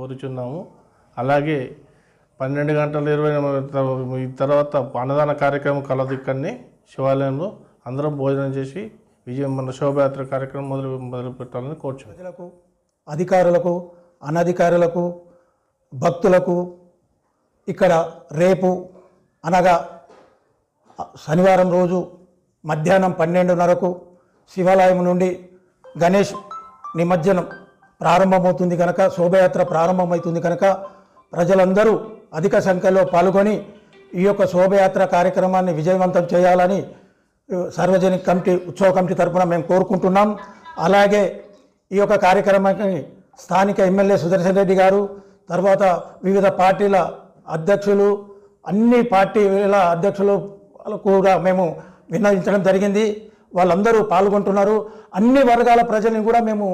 కోరుచున్నాము. అలాగే 12:20 తర్వాత అన్నదాన కార్యక్రమం కలదు. ఇక్కడనే శివాలయంలో అందరం భోజనం చేసి మన శోభయాత్ర కార్యక్రమం మొదలు పెట్టాలని కోరుచున్నాం. ప్రజలకు, అధికారులకు, అనధికారులకు, భక్తులకు ఇక్కడ రేపు అనగా శనివారం రోజు మధ్యాహ్నం 12:30కు శివాలయం నుండి గణేష్ నిమజ్జనం ప్రారంభమవుతుంది కనుక, శోభయాత్ర ప్రారంభమవుతుంది కనుక ప్రజలందరూ అధిక సంఖ్యలో పాల్గొని ఈ యొక్క శోభయాత్ర కార్యక్రమాన్ని విజయవంతం చేయాలని సార్వజనిక కమిటీ, ఉత్సవ కమిటీ తరఫున మేము కోరుకుంటున్నాం. అలాగే ఈ యొక్క కార్యక్రమానికి స్థానిక ఎమ్మెల్యే సుదర్శన్ రెడ్డి గారు, తర్వాత వివిధ పార్టీల అధ్యక్షులు, అన్ని పార్టీల అధ్యక్షులు కూడా మేము విన్నవించడం జరిగింది. వాళ్ళందరూ పాల్గొంటున్నారు. అన్ని వర్గాల ప్రజల్ని కూడా మేము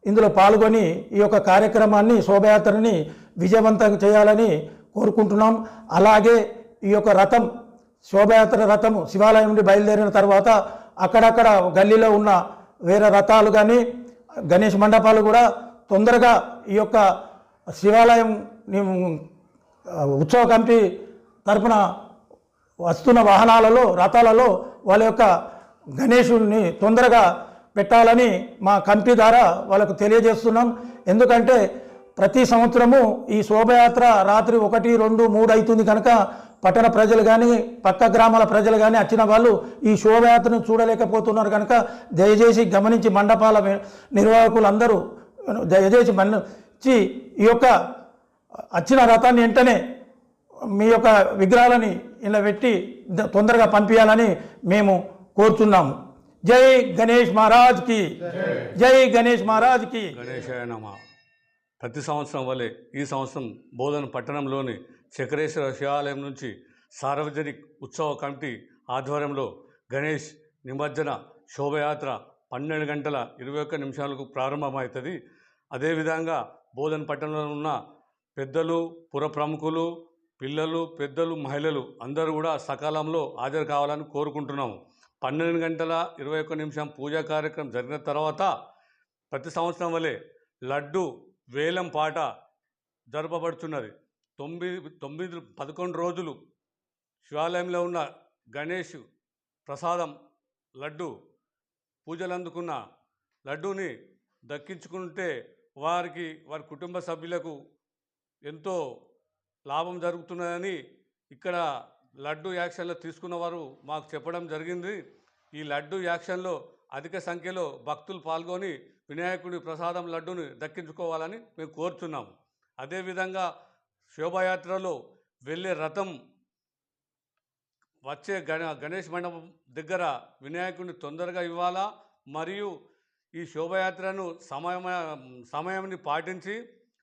ఇందులో పాల్గొని ఈ యొక్క కార్యక్రమాన్ని, శోభయాత్రని విజయవంతం చేయాలని కోరుకుంటున్నాం. అలాగే ఈ యొక్క రథం, శోభయాత్ర రథము శివాలయం నుండి బయలుదేరిన తర్వాత అక్కడక్కడ గల్లీలో ఉన్న వేరే రథాలు కానీ గణేష్ మండపాలు కూడా తొందరగా ఈ యొక్క శివాలయం ఉత్సవ కమిటీ తరఫున వస్తున్న వాహనాలలో, రథాలలో వాళ్ళ యొక్క గణేశుడిని తొందరగా పెట్టాలని మా కమిటీ ద్వారా వాళ్ళకు తెలియజేస్తున్నాం. ఎందుకంటే ప్రతి సంవత్సరము ఈ శోభయాత్ర రాత్రి 1, 2, 3 అవుతుంది కనుక పట్టణ ప్రజలు కానీ పక్క గ్రామాల ప్రజలు కానీ వచ్చిన వాళ్ళు ఈ శోభయాత్రను చూడలేకపోతున్నారు కనుక దయచేసి గమనించి మండపాల నిర్వాహకులు అందరూ దయచేసి మంచి ఈ యొక్క వచ్చిన రథాన్ని వెంటనే మీ యొక్క విగ్రహాలని ఇలా పెట్టి తొందరగా పంపించాలని మేము కోరుతున్నాము. జై గణేష్ మహారాజ్ కి, జై గణేష్ మహారాజ్ కి. గణేశాయ నమః. ప్రతి సంవత్సరం వలె ఈ సంవత్సరం బోధన పట్టణంలోని చక్రేశ్వర శివాలయం నుంచి సార్వజనిక ఉత్సవ కమిటీ ఆధ్వర్యంలో గణేష్ నిమజ్జన శోభయాత్ర 12:21 ప్రారంభమవుతుంది. అదేవిధంగా బోధన పట్టణంలో ఉన్న పెద్దలు, పుర ప్రముఖులు, పిల్లలు, పెద్దలు, మహిళలు అందరూ కూడా సకాలంలో హాజరు కావాలని కోరుకుంటున్నాము. 12:21 పూజా కార్యక్రమం జరిగిన తర్వాత ప్రతి సంవత్సరం వలె లడ్డు వేలం పాట జరపబడుతున్నది. 11 రోజులు శివాలయంలో ఉన్న గణేష్ ప్రసాదం లడ్డు, పూజలు అందుకున్న లడ్డూని దక్కించుకుంటే వారి కుటుంబ సభ్యులకు ఎంతో లాభం జరుగుతున్నదని ఇక్కడ లడ్డు యాక్షన్లో తీసుకున్న వారు మాకు చెప్పడం జరిగింది. ఈ లడ్డు యాక్షన్లో అధిక సంఖ్యలో భక్తులు పాల్గొని వినాయకుడి ప్రసాదం లడ్డుని దక్కించుకోవాలని మేము కోరుతున్నాము. అదేవిధంగా శోభాయాత్రలో వెళ్ళే రథం వచ్చే గణేష్ మండపం దగ్గర వినాయకుడిని తొందరగా ఇవ్వాలా, మరియు ఈ శోభయాత్రను సమయాన్ని పాటించి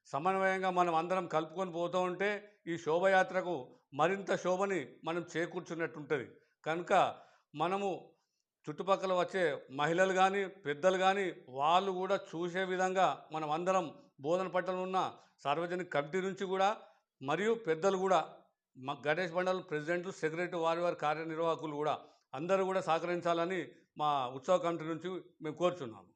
సమన్వయంగా మనం అందరం కలుపుకొని పోతూ ఉంటే ఈ శోభయాత్రకు మరింత శోభని మనం చేకూర్చున్నట్టుంటుంది. కనుక మనము చుట్టుపక్కల వచ్చే మహిళలు కానీ పెద్దలు కానీ వాళ్ళు కూడా చూసే విధంగా మనం అందరం బోధన పట్టణంలో ఉన్న సార్వజనిక కమిటీ నుంచి కూడా మరియు పెద్దలు కూడా గణేష్ మండలి ప్రెసిడెంట్లు, సెక్రటరీ, వారి కార్యనిర్వాహకులు కూడా అందరూ కూడా సహకరించాలని మా ఉత్సవ కమిటీ నుంచి మేము కోరుచున్నాము.